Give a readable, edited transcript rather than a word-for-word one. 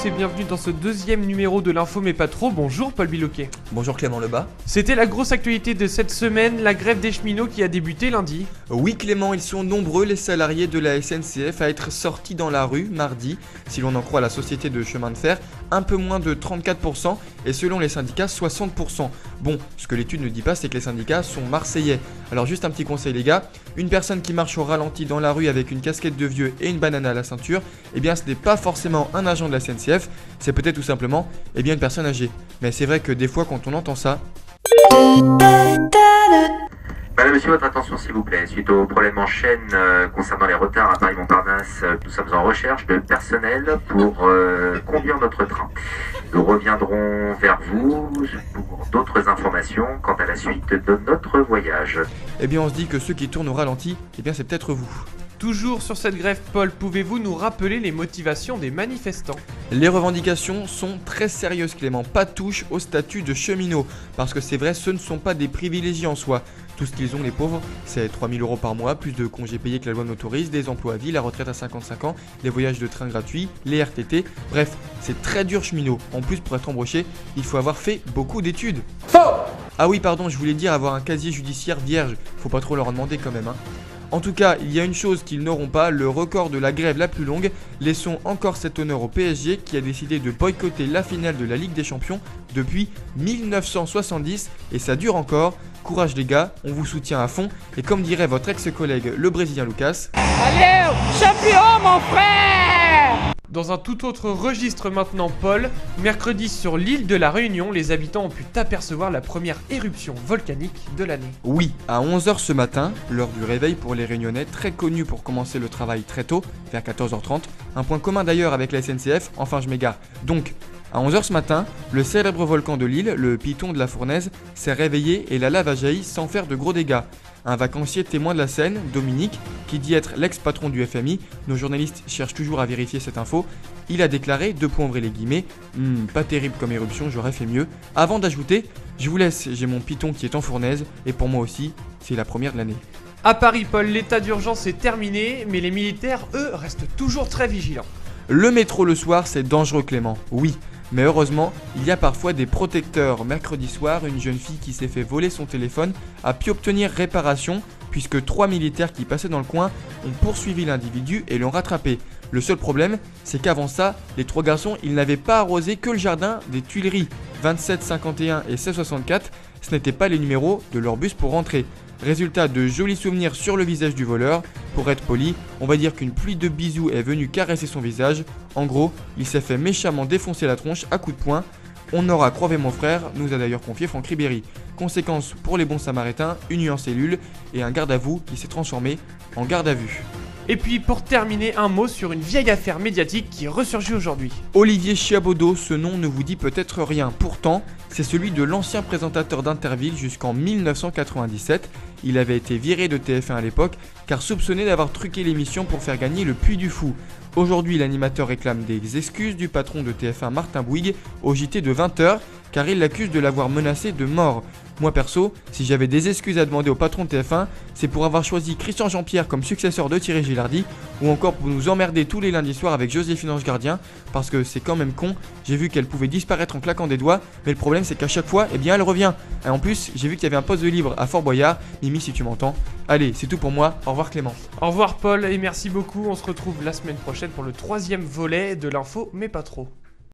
tous et bienvenue dans ce deuxième numéro de l'info mais pas trop. Bonjour Paul Biloquet. Bonjour Clément Lebas. C'était la grosse actualité de cette semaine, la grève des cheminots qui a débuté lundi. Oui Clément, ils sont nombreux les salariés de la SNCF à être sortis dans la rue mardi. Si l'on en croit la société de chemin de fer, un peu moins de 34% et selon les syndicats 60%. Bon, ce que l'étude ne dit pas c'est que les syndicats sont marseillais. Alors juste un petit conseil les gars, une personne qui marche au ralenti dans la rue avec une casquette de vieux et une banane à la ceinture, eh bien ce n'est pas forcément un agent de la SNCF, c'est peut-être tout simplement une personne âgée. Mais c'est vrai que des fois quand on entend ça... Madame, monsieur, votre attention s'il vous plaît. Suite au problème en chaîne concernant les retards à Paris-Montparnasse, nous sommes en recherche de personnel pour conduire notre train. Nous reviendrons vers vous pour d'autres informations quant à la suite de notre voyage. Eh bien on se dit que ceux qui tournent au ralenti, eh bien c'est peut-être vous. Toujours sur cette grève, Paul, pouvez-vous nous rappeler les motivations des manifestants ? Les revendications sont très sérieuses Clément, pas touche au statut de cheminot, parce que c'est vrai ce ne sont pas des privilégiés en soi. Tout ce qu'ils ont les pauvres, c'est 3 000 € par mois, plus de congés payés que la loi n'autorise, des emplois à vie, la retraite à 55 ans, les voyages de train gratuits, les RTT, bref, c'est très dur cheminot. En plus pour être embauché, il faut avoir fait beaucoup d'études. Faux ! Ah oui pardon, je voulais dire avoir un casier judiciaire vierge, faut pas trop leur en demander quand même hein. En tout cas, il y a une chose qu'ils n'auront pas, le record de la grève la plus longue. Laissons encore cet honneur au PSG qui a décidé de boycotter la finale de la Ligue des Champions depuis 1970 et ça dure encore. Courage les gars, on vous soutient à fond et comme dirait votre ex-collègue le Brésilien Lucas, allez, champion mon frère! Dans un tout autre registre maintenant, Paul, mercredi sur l'île de la Réunion, les habitants ont pu apercevoir la première éruption volcanique de l'année. Oui, à 11h ce matin, l'heure du réveil pour les Réunionnais, très connu pour commencer le travail très tôt, vers 14h30, un point commun d'ailleurs avec la SNCF, enfin je m'égare. Donc, à 11h ce matin, le célèbre volcan de l'île, le Piton de la Fournaise, s'est réveillé et la lave a jailli sans faire de gros dégâts. Un vacancier témoin de la scène, Dominique, qui dit être l'ex-patron du FMI, nos journalistes cherchent toujours à vérifier cette info, il a déclaré, pas terrible comme éruption, j'aurais fait mieux, avant d'ajouter, je vous laisse, j'ai mon Piton qui est en fournaise, et pour moi aussi, c'est la première de l'année. À Paris, Paul, l'état d'urgence est terminé, mais les militaires, eux, restent toujours très vigilants. Le métro le soir, c'est dangereux Clément, oui. Mais heureusement, il y a parfois des protecteurs. Mercredi soir, une jeune fille qui s'est fait voler son téléphone a pu obtenir réparation puisque 3 militaires qui passaient dans le coin ont poursuivi l'individu et l'ont rattrapé. Le seul problème, c'est qu'avant ça, les 3 garçons, ils n'avaient pas arrosé que le jardin des Tuileries. 27, 51 et 16, 64, ce n'étaient pas les numéros de leur bus pour rentrer. Résultat de jolis souvenirs sur le visage du voleur. Pour être poli, on va dire qu'une pluie de bisous est venue caresser son visage. En gros, il s'est fait méchamment défoncer la tronche à coups de poing. On aura croivé mon frère, nous a d'ailleurs confié Franck Ribéry. Conséquence pour les bons samaritains, une nuit en cellule et un garde à vous qui s'est transformé en garde à vue. Et puis pour terminer, un mot sur une vieille affaire médiatique qui ressurgit aujourd'hui. Olivier Chiabodo, ce nom ne vous dit peut-être rien. Pourtant, c'est celui de l'ancien présentateur d'Interville jusqu'en 1997. Il avait été viré de TF1 à l'époque car soupçonné d'avoir truqué l'émission pour faire gagner le Puy du Fou. Aujourd'hui, l'animateur réclame des excuses du patron de TF1 Martin Bouygues au JT de 20h car il l'accuse de l'avoir menacé de mort. Moi perso, si j'avais des excuses à demander au patron de TF1, c'est pour avoir choisi Christian Jean-Pierre comme successeur de Thierry Gilardi ou encore pour nous emmerder tous les lundis soirs avec Joséphine Ange Gardien parce que c'est quand même con, j'ai vu qu'elle pouvait disparaître en claquant des doigts mais le problème c'est qu'à chaque fois, elle revient. Et en plus, j'ai vu qu'il y avait un poste de libre à Fort Boyard, Mimi si tu m'entends. Allez, c'est tout pour moi, au revoir Clément. Au revoir Paul et merci beaucoup, on se retrouve la semaine prochaine pour le 3e volet de l'info mais pas trop.